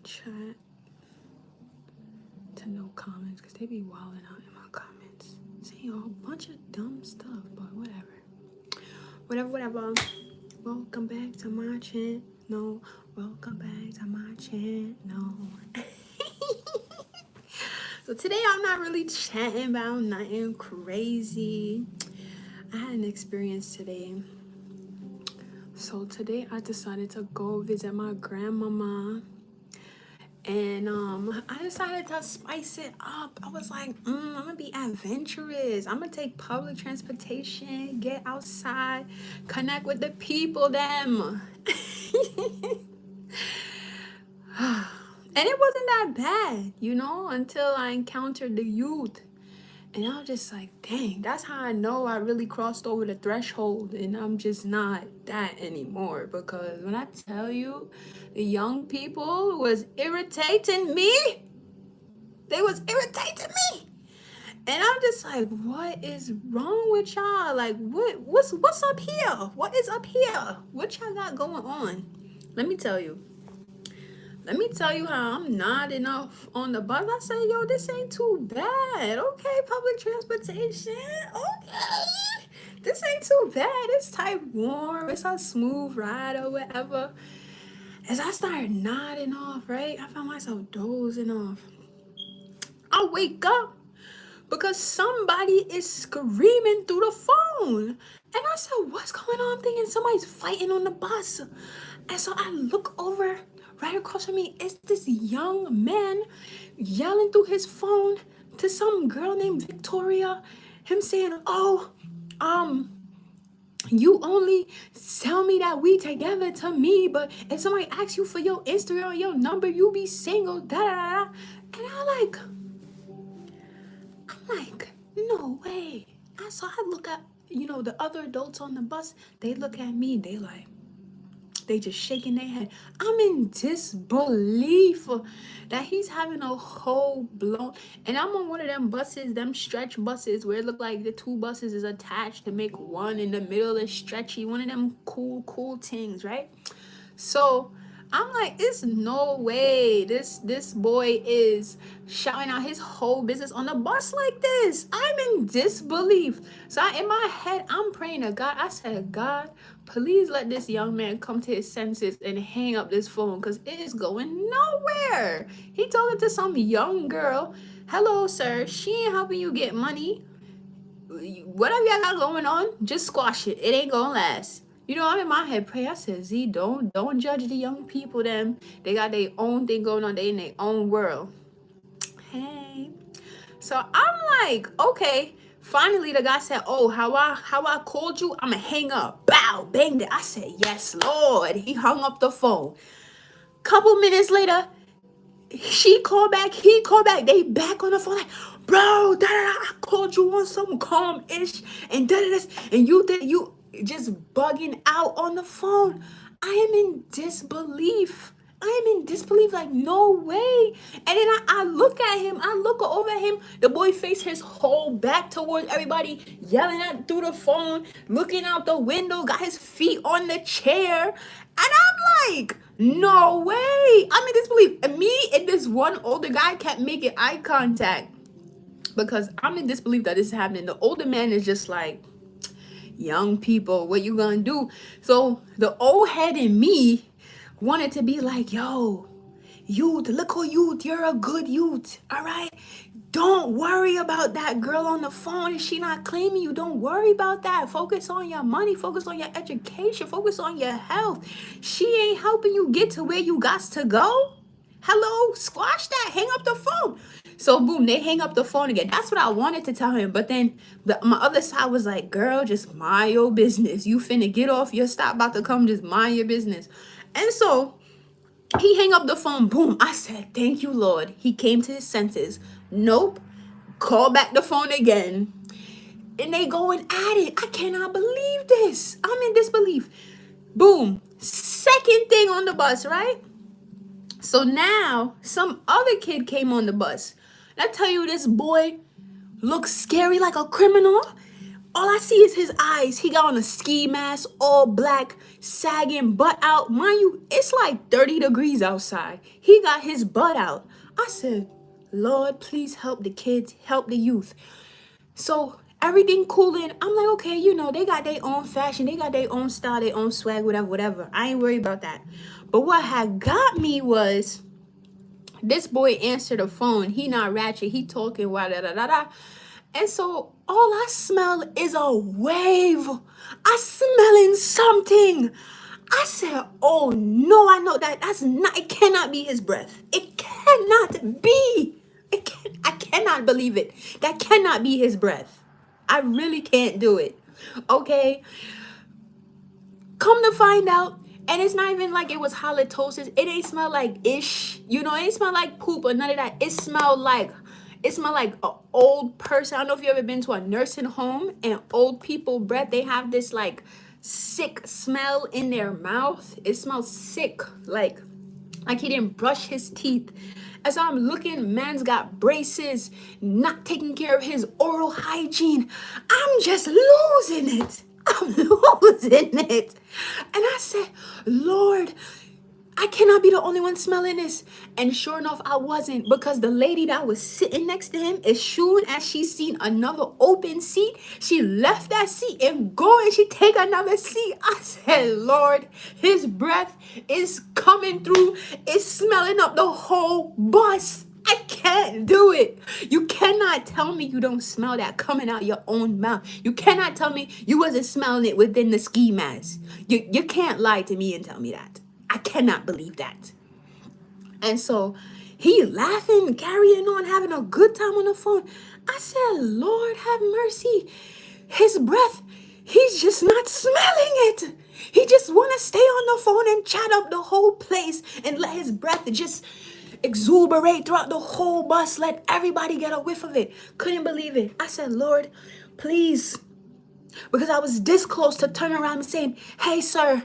chat to no comments because they be wilding out in my comments, saying a whole bunch of dumb stuff, but whatever. Whatever. Welcome back to my channel. No, welcome back to my channel. So today I'm not really chatting about nothing crazy. I had an experience today. So today I decided to go visit my grandmama. And I decided to spice it up. I was like, I'm gonna be adventurous. I'm gonna take public transportation, get outside, connect with the people, them. And it wasn't that bad, until I encountered the youth. And I was just like, dang, that's how I know I really crossed over the threshold and I'm just not that anymore. Because when I tell you, the young people was irritating me. They was irritating me. And I'm just like, what is wrong with y'all? Like, what's up here? What is up here? What y'all got going on? Let me tell you how I'm nodding off on the bus. I say, yo, this ain't too bad. Okay, public transportation. Okay. This ain't too bad. It's type warm. It's a smooth ride or whatever. As I started nodding off, right, I found myself dozing off. I wake up because somebody is screaming through the phone. And I said, what's going on? I'm thinking somebody's fighting on the bus. And so I look over. Right across from me is this young man yelling through his phone to some girl named Victoria. Him saying, you only tell me that we together to me, but if somebody asks you for your Instagram or your number, you be single, da-da-da-da. And I'm like, no way. So I look at, the other adults on the bus, they look at me, they just shaking their head. I'm in disbelief that he's having a whole blown. And I'm on one of them buses, them stretch buses, where it look like the two buses is attached to make one in the middle is stretchy. One of them cool things, right? So I'm like, it's no way this boy is shouting out his whole business on the bus like this. I'm in disbelief. So in my head, I'm praying to God. I said, God, please let this young man come to his senses and hang up this phone because it is going nowhere. He told it to some young girl. Hello, sir. She ain't helping you get money. Whatever y'all got going on, just squash it. It ain't gonna last. I'm in my head praying. I said, Z, don't judge the young people. Them, they got their own thing going on. They in their own world. Hey. So I'm like, okay. Finally, the guy said, oh, how I called you, I'ma hang up. Bow, banged it. I said, yes, Lord. He hung up the phone. Couple minutes later, she called back, he called back. They back on the phone like, bro, I called you on some calm-ish and da-da-da. And you just bugging out on the phone. I am in disbelief. Like, no way. And then I look at him. I look over at him. The boy faced his whole back towards everybody, yelling at through the phone, looking out the window, got his feet on the chair. And I'm like, no way. I'm in disbelief. And me and this one older guy kept making eye contact because I'm in disbelief that this is happening. The older man is just like, young people, what you gonna do? So the old head in me wanted to be like, yo, youth, look who youth, you're a good youth, all right? Don't worry about that girl on the phone. If she not claiming you, don't worry about that. Focus on your money, focus on your education, focus on your health. She ain't helping you get to where you got to go. Hello, squash that, hang up the phone. So boom, they hang up the phone again. That's what I wanted to tell him. But then my other side was like, girl, just mind your business. You finna get off your stop about to come, just mind your business. And so he hang up the phone, boom. I said, thank you, Lord. He came to his senses. Nope. Call back the phone again. And they going at it. I cannot believe this. I'm in disbelief. Boom. Second thing on the bus, right? So now some other kid came on the bus. And I tell you, this boy looks scary like a criminal. All I see is his eyes. He got on a ski mask, all black, sagging, butt out. Mind you, it's like 30 degrees outside. He got his butt out. I said, Lord, please help the kids, help the youth. So everything cooling. I'm like, okay, you know, they got their own fashion, they got their own style, their own swag, whatever, whatever. I ain't worried about that. But what had got me was this boy answered the phone. He not ratchet. He talking, da da da da. And so all I smell is a wave. I smelling something. I said, oh no, I know that's not, it cannot be his breath. It cannot be. I cannot believe it. That cannot be his breath. I really can't do it. Okay. Come to find out, and it's not even like it was halitosis. It ain't smell like ish. You know, it ain't smell like poop or none of that. It smelled like an old person. I don't know if you ever been to a nursing home and old people breath. They have this like sick smell in their mouth. It smells sick, like he didn't brush his teeth. As I'm looking, man's got braces, not taking care of his oral hygiene. I'm just losing it. I'm losing it. And I said, Lord, I cannot be the only one smelling this. And sure enough, I wasn't, because the lady that was sitting next to him, as soon as she seen another open seat, she left that seat and go and she take another seat. I said, Lord, his breath is coming through. It's smelling up the whole bus. I can't do it. You cannot tell me you don't smell that coming out your own mouth. You cannot tell me you wasn't smelling it within the ski mask. You can't lie to me and tell me that. I cannot believe that. And so he laughing, carrying on, having a good time on the phone. I said, Lord, have mercy. His breath, he's just not smelling it. He just want to stay on the phone and chat up the whole place and let his breath just exuberate throughout the whole bus. Let everybody get a whiff of it. Couldn't believe it. I said, Lord, please. Because I was this close to turn around and saying, hey, sir,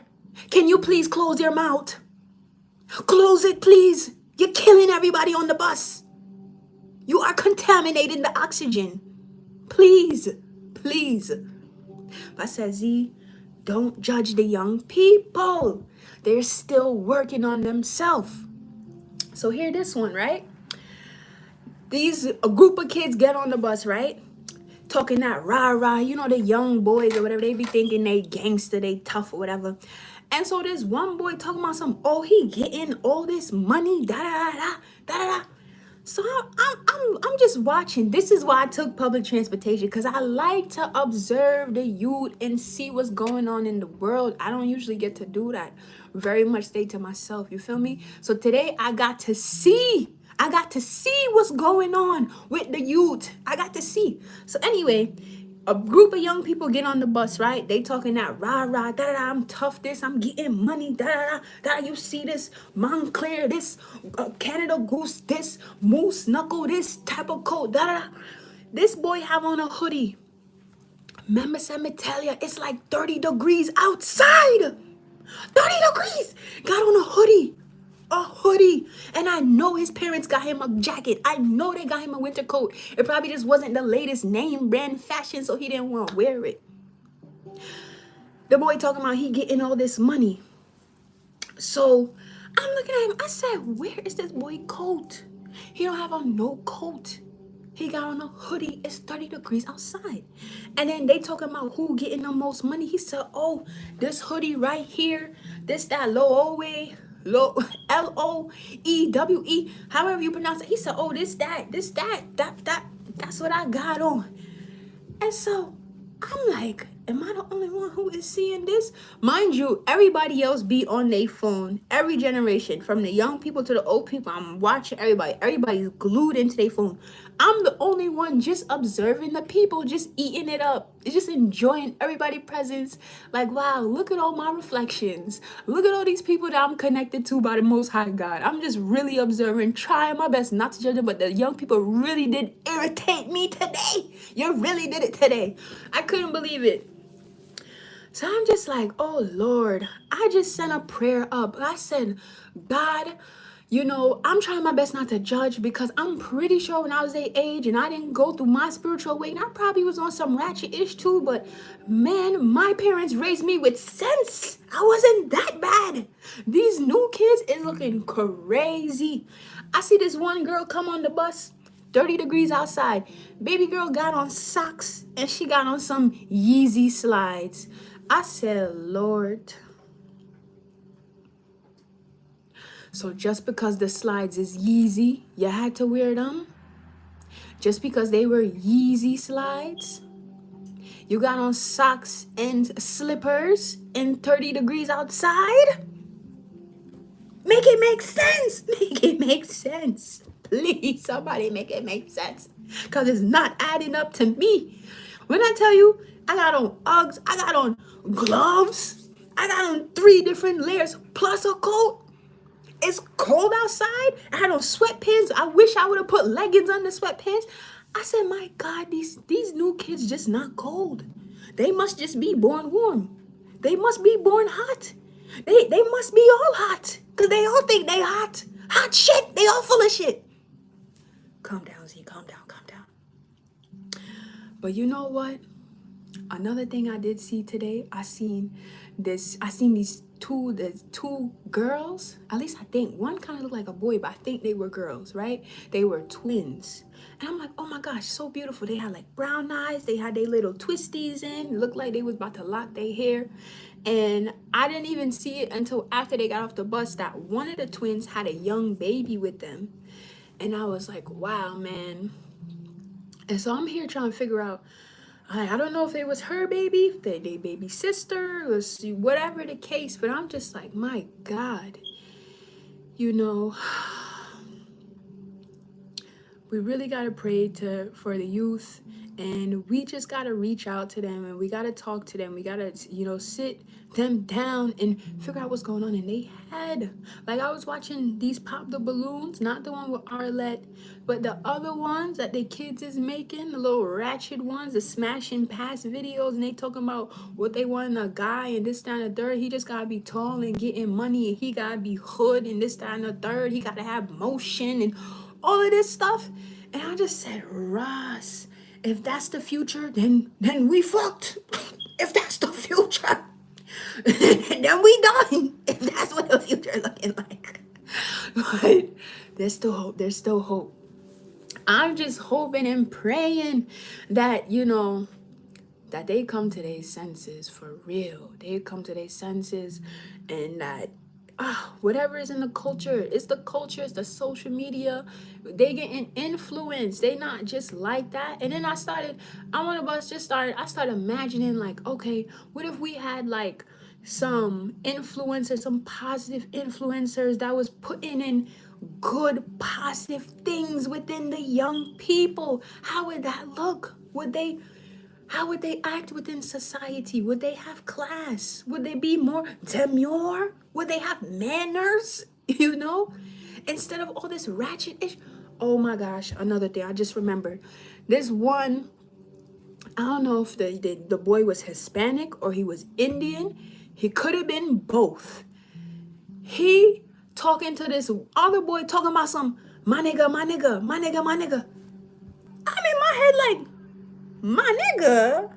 can you please close your mouth? Close it, please. You're killing everybody on the bus. You are contaminating the oxygen. Please, please. But I said, Z, don't judge the young people. They're still working on themselves. So here this one, right? A group of kids get on the bus, right? Talking that rah-rah, you know, the young boys or whatever, they be thinking they gangster, they tough or whatever. And so this one boy talking about he getting all this money, da-da-da-da. So I'm just watching. This is why I took public transportation, because I like to observe the youth and see what's going on in the world. I don't usually get to do that. Very much stay to myself, you feel me? So today I got to see what's going on with the youth. I got to see. So anyway, a group of young people get on the bus, right? They talking that rah-rah, da-da-da, I'm tough this, I'm getting money, da-da-da, da-da, you see this Montclair, this Canada Goose, this Moose Knuckle, this type of coat, da-da-da. This boy have on a hoodie. Remember, Samitalia, it's like 30 degrees outside. 30 degrees. Got on a hoodie. And I know his parents got him a jacket. I know they got him a winter coat. It probably just wasn't the latest name brand fashion, so he didn't want to wear it. The boy talking about he getting all this money. So I'm looking at him. I said, where is this boy coat? He don't have on no coat. He got on a hoodie. It's 30 degrees outside. And then they talking about who getting the most money. He said, oh, this hoodie right here, that Loewe, Loewe, however you pronounce it. He said, oh, that's what I got on. And so I'm like, am I the only one who is seeing this? Mind you, everybody else be on their phone. Every generation, from the young people to the old people, I'm watching everybody. Everybody's glued into their phone. I'm the only one just observing the people, just eating it up. Just enjoying everybody's presence. Like, wow, look at all my reflections. Look at all these people that I'm connected to by the Most High God. I'm just really observing, trying my best not to judge them, but the young people really did irritate me today. You really did it today. I couldn't believe it. So I'm just like, oh Lord, I just sent a prayer up. I said, God, I'm trying my best not to judge because I'm pretty sure when I was their age and I didn't go through my spiritual awakening, I probably was on some ratchet ish too. But man, my parents raised me with sense. I wasn't that bad. These new kids is looking crazy. I see this one girl come on the bus, 30 degrees outside. Baby girl got on socks and she got on some Yeezy slides. I said, Lord. So just because the slides is Yeezy, you had to wear them? Just because they were Yeezy slides? You got on socks and slippers in 30 degrees outside? Make it make sense. Make it make sense. Please, somebody make it make sense. Because it's not adding up to me. When I tell you, I got on Uggs, I got on gloves, I got on 3 different layers plus a coat. It's cold outside. I had on sweatpants. I wish I would have put leggings on the sweatpants. I said, my God, these new kids just not cold. They must just be born warm. They must be born hot. They must be all hot. Because they all think they hot. Hot shit. They all full of shit. Calm down, Z. Calm down. Calm down. But you know what? Another thing I did see today, I seen these two girls. At least I think one kind of looked like a boy, but I think they were girls, right? They were twins. And I'm like, oh my gosh, so beautiful. They had like brown eyes. They had their little twisties in. It looked like they was about to lock their hair. And I didn't even see it until after they got off the bus that one of the twins had a young baby with them. And I was like, wow, man. And so I'm here trying to figure out, I don't know if it was her baby, if they baby sister, or whatever the case, but I'm just like, my God, we really got to pray for the youth, and we just got to reach out to them, and we got to talk to them. We got to, sit them down and figure out what's going on in their head. Like, I was watching these Pop the Balloons, not the one with Arlette, but the other ones that the kids is making, the little ratchet ones, the smash and pass videos, and they talking about what they want in a guy and this, that, and the third. He just got to be tall and getting money, and he got to be hood and this, that, and the third. He got to have motion and all of this stuff. And I just said, Ross, if that's the future, then we fucked. If that's the future, then we done. If that's what the future is looking like. But there's still hope. There's still hope. I'm just hoping and praying that, that they come to their senses for real. They come to their senses, and that whatever is in the culture, it's the social media. They getting influenced. They not just like that. And then I started imagining, like, okay, what if we had like some influencers, some positive influencers that was putting in good positive things within the young people? How would that look? How would they act within society? Would they have class? Would they be more demure? Would they have manners? Instead of all this ratchet ish. Oh my gosh, another thing I just remembered. This one, I don't know if the boy was Hispanic or he was Indian. He could have been both. He talking to this other boy, talking about some, my nigga, my nigga, my nigga, my nigga. I'm in my head like, my nigga?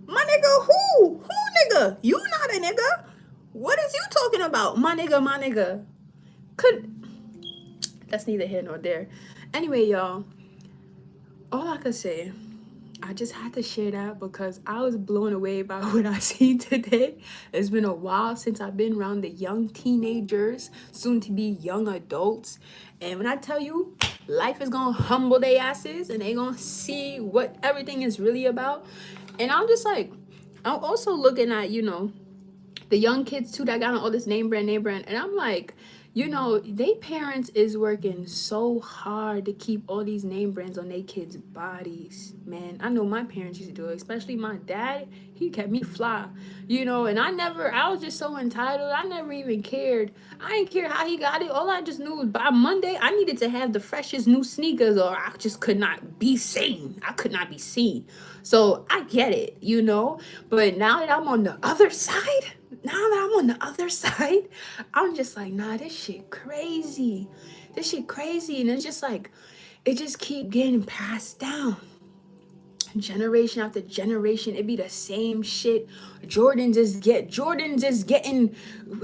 My nigga who? Who nigga? You not a nigga. What is you talking about? My nigga, my nigga. That's neither here nor there. Anyway, y'all, all I could say, I just had to share that because I was blown away by what I seen today. It's been a while since I've been around the young teenagers, soon to be young adults. And when I tell you, life is going to humble their asses and they going to see what everything is really about. And I'm just like, I'm also looking at, the young kids too that got on all this name brand. And I'm like, they parents is working so hard to keep all these name brands on their kids' bodies, man. I know my parents used to do it, especially my dad. He kept me fly, and I was just so entitled. I never even cared. I didn't care how he got it. All I just knew was by Monday, I needed to have the freshest new sneakers or I just could not be seen. I could not be seen. So I get it, But now that I'm on the other side, now that I'm on the other side, I'm just like, nah, this shit crazy. This shit crazy. And it's just like, it just keep getting passed down. Generation after generation, it be the same shit. Jordans is getting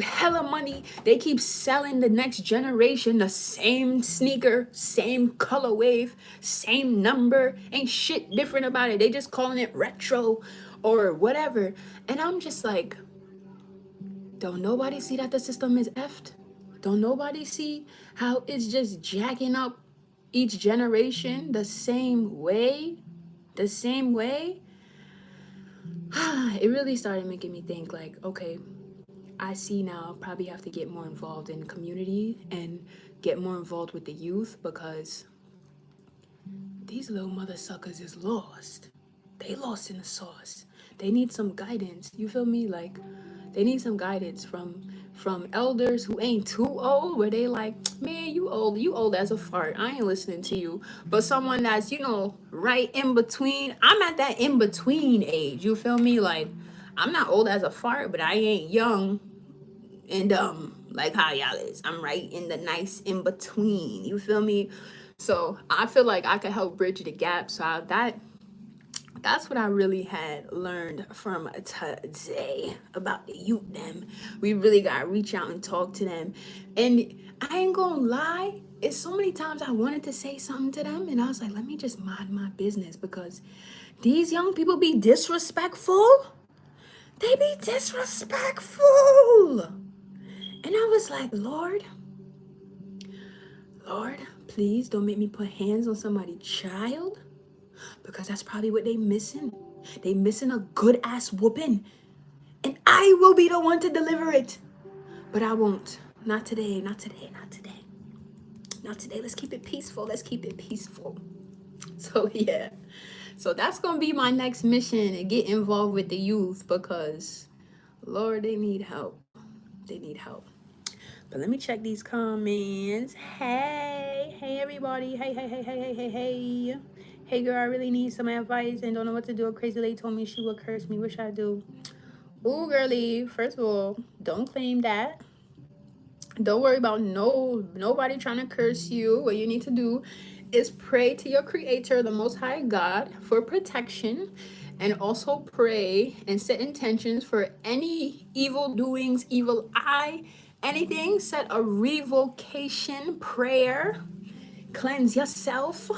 hella money. They keep selling the next generation the same sneaker, same color wave, same number. Ain't shit different about it. They just calling it retro or whatever. And I'm just like, don't nobody see that the system is effed? Don't nobody see how it's just jacking up each generation the same way? The same way? It really started making me think like, okay, I see now I'll probably have to get more involved in the community and get more involved with the youth, because these little mother suckers is lost. They lost in the sauce. They need some guidance. You feel me? Like, they need some guidance from elders who ain't too old, where they like, man, you old as a fart. I ain't listening to you. But someone that's, right in between. I'm at that in between age. You feel me? Like, I'm not old as a fart, but I ain't young and like how y'all is. I'm right in the nice in between. You feel me? So I feel like I could help bridge the gap. So that's what I really had learned from today about the youth them. We really gotta reach out and talk to them. And I ain't gonna lie, it's so many times I wanted to say something to them, and I was like, let me just mind my business, because these young people be disrespectful. They be disrespectful. And I was like, Lord, please don't make me put hands on somebody's child, because that's probably what they missing. They missing a good ass whooping, and I will be the one to deliver it. But I won't. Not today. Not today. Not today. Not today. Let's keep it peaceful. Let's keep it peaceful. So yeah. So that's gonna be my next mission, to get involved with the youth, because Lord, they need help. They need help. But let me check these comments. Hey everybody. Hey. Hey girl, I really need some advice and don't know what to do. A crazy lady told me she would curse me. What should I do? Ooh, girly. First of all, don't claim that. Don't worry about nobody trying to curse you. What you need to do is pray to your creator, the most high God, for protection, and also pray and set intentions for any evil doings, evil eye, anything. Set a revocation prayer. Cleanse yourself.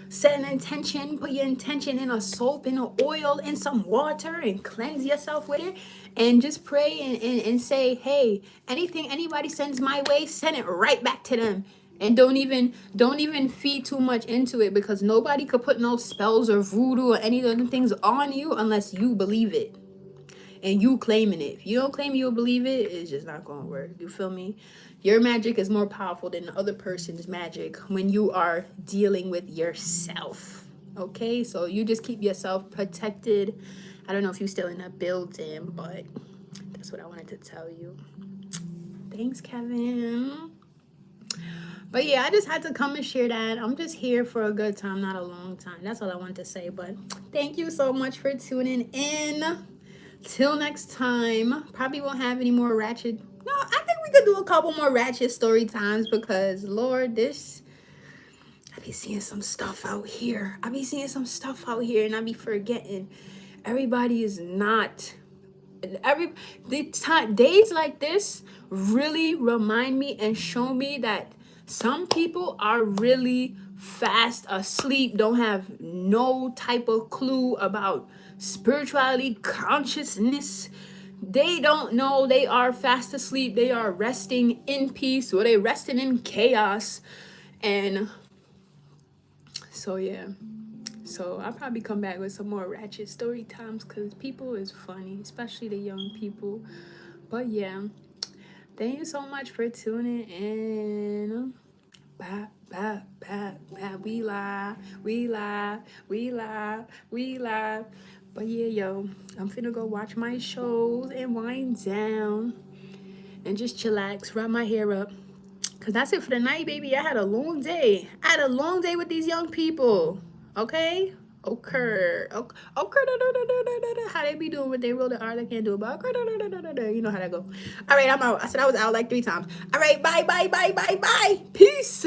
Set an intention. Put your intention in a soap, in an oil, in some water, and cleanse yourself with it. And just pray and say, hey, anything anybody sends my way, send it right back to them. And don't even feed too much into it, because nobody could put no spells or voodoo or any other things on you unless you believe it and you claiming it. If you don't claim you'll believe it, it's just not gonna work. You feel me? Your magic is more powerful than the other person's magic when you are dealing with yourself. Okay, so you just keep yourself protected. I don't know if you're still in that building, but that's what I wanted to tell you. Thanks, Kevin. But yeah, I just had to come and share that. I'm just here for a good time, not a long time. That's all I wanted to say. But thank you so much for tuning in. Till next time. Probably won't have any more ratchet. No, I think we could do a couple more ratchet story times, because Lord, I be seeing some stuff out here. And I be forgetting everybody is not days like this really remind me and show me that some people are really fast asleep, don't have no type of clue about spirituality, consciousness. They don't know. They are fast asleep. They are resting in peace, or they resting in chaos. And so yeah. So I'll probably come back with some more ratchet story times, because people is funny, especially the young people. But yeah, thank you so much for tuning in. Bye. We lie. But yeah, yo, I'm finna go watch my shows and wind down and just chillax, wrap my hair up. Because that's it for the night, baby. I had a long day. With these young people. Okay? Okay. How they be doing what they really are, they can't do it. But you know how that go. All right, I'm out. I said I was out like 3 times. All right, bye, bye, bye, bye, bye. Peace.